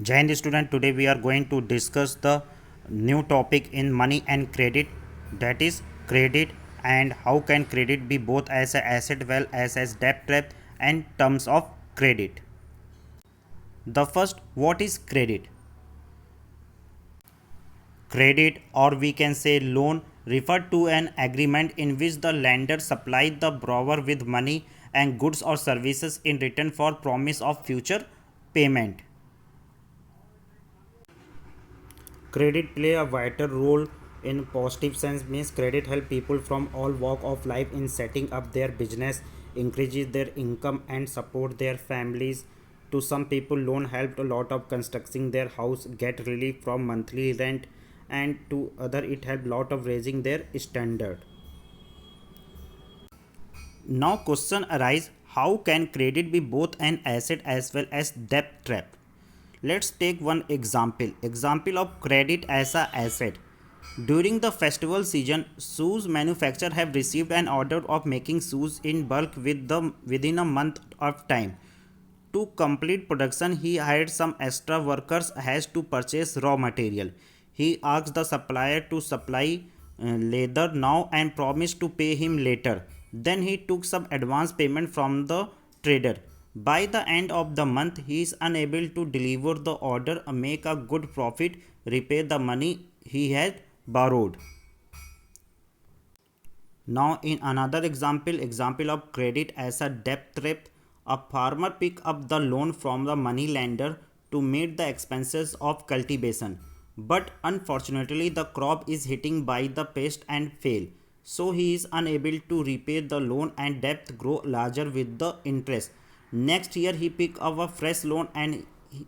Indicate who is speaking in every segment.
Speaker 1: Jai Hind student, today we are going to discuss the new topic in money and credit, that is credit, and how can credit be both as a asset well as debt trap and terms of credit. The first, what is credit? Credit, or we can say loan, refer to an agreement in which the lender supplies the borrower with money and goods or services in return for promise of future payment. Credit play a vital role in positive sense means credit help people from all walk of life in setting up their business, increases their income and support their families. To some people loan helped a lot of constructing their house, get relief from monthly rent, and to other it helped lot of raising their standard. Now question arise, how can credit be both an asset as well as debt trap? Let's take one example. Example of credit as a asset. During the festival season, shoes manufacturer have received an order of making shoes in bulk within a month of time. To complete production, he hired some extra workers has to purchase raw material. He asked the supplier to supply leather now and promised to pay him later. Then he took some advance payment from the trader. By the end of the month, he is unable to deliver the order, make a good profit, repay the money he had borrowed. Now in another example of credit as a debt trap, a farmer pick up the loan from the money lender to meet the expenses of cultivation. But unfortunately the crop is hitting by the pest and fail. So he is unable to repay the loan and debt grow larger with the interest. Next year he pick up a fresh loan and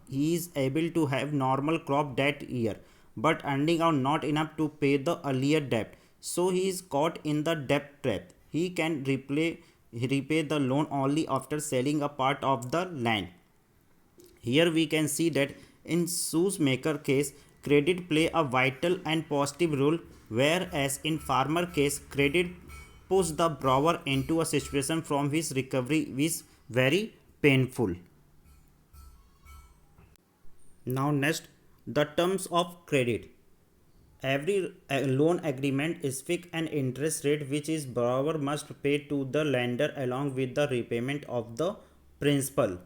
Speaker 1: he is able to have normal crop that year, but earning out not enough to pay the earlier debt. So he is caught in the debt trap. He can repay the loan only after selling a part of the land. Here we can see that in shoemaker case, credit play a vital and positive role, whereas in farmer case, credit push the borrower into a situation from which recovery is very painful. Now next, the terms of credit. Every loan agreement is fixed an interest rate which is borrower must pay to the lender along with the repayment of the principal.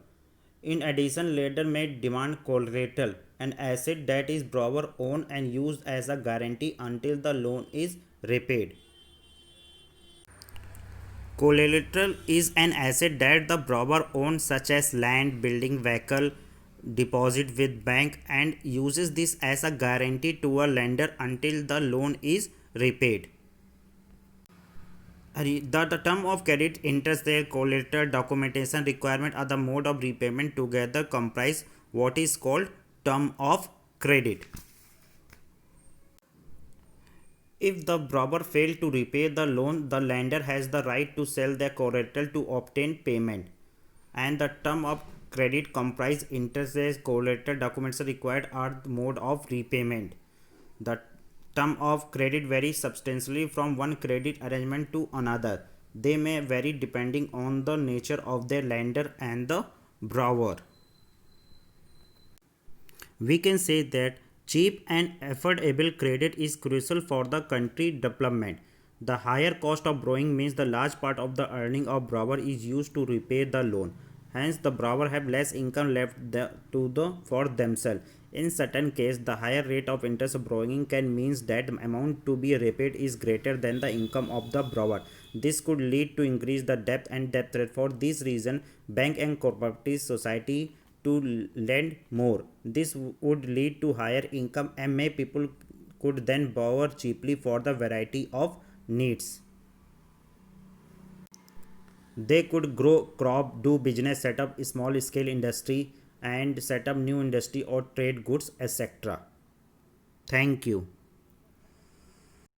Speaker 1: In addition, lender may demand collateral, an asset that is borrower owned and used as a guarantee until the loan is repaid. Collateral is an asset that the borrower owns such as land, building, vehicle, deposit with bank and uses this as a guarantee to a lender until the loan is repaid. The term of credit, interest rate, collateral, documentation requirement are the mode of repayment together comprise what is called term of credit. If the borrower failed to repay the loan, the lender has the right to sell their collateral to obtain payment. And the term of credit comprise interest rates, collateral, documents required are the mode of repayment. The term of credit varies substantially from one credit arrangement to another. They may vary depending on the nature of their lender and the borrower. We can say that cheap and affordable credit is crucial for the country development. The higher cost of borrowing means the large part of the earning of borrower is used to repay the loan. Hence, the borrower have less income left for themselves. In certain cases, the higher rate of interest borrowing can means that the amount to be repaid is greater than the income of the borrower. This could lead to increase the debt and debt rate. For this reason, bank and cooperative society to lend more. This would lead to higher income and may people could then borrow cheaply for the variety of needs. They could grow crop, do business, set up small scale industry and set up new industry or trade goods etc. Thank you.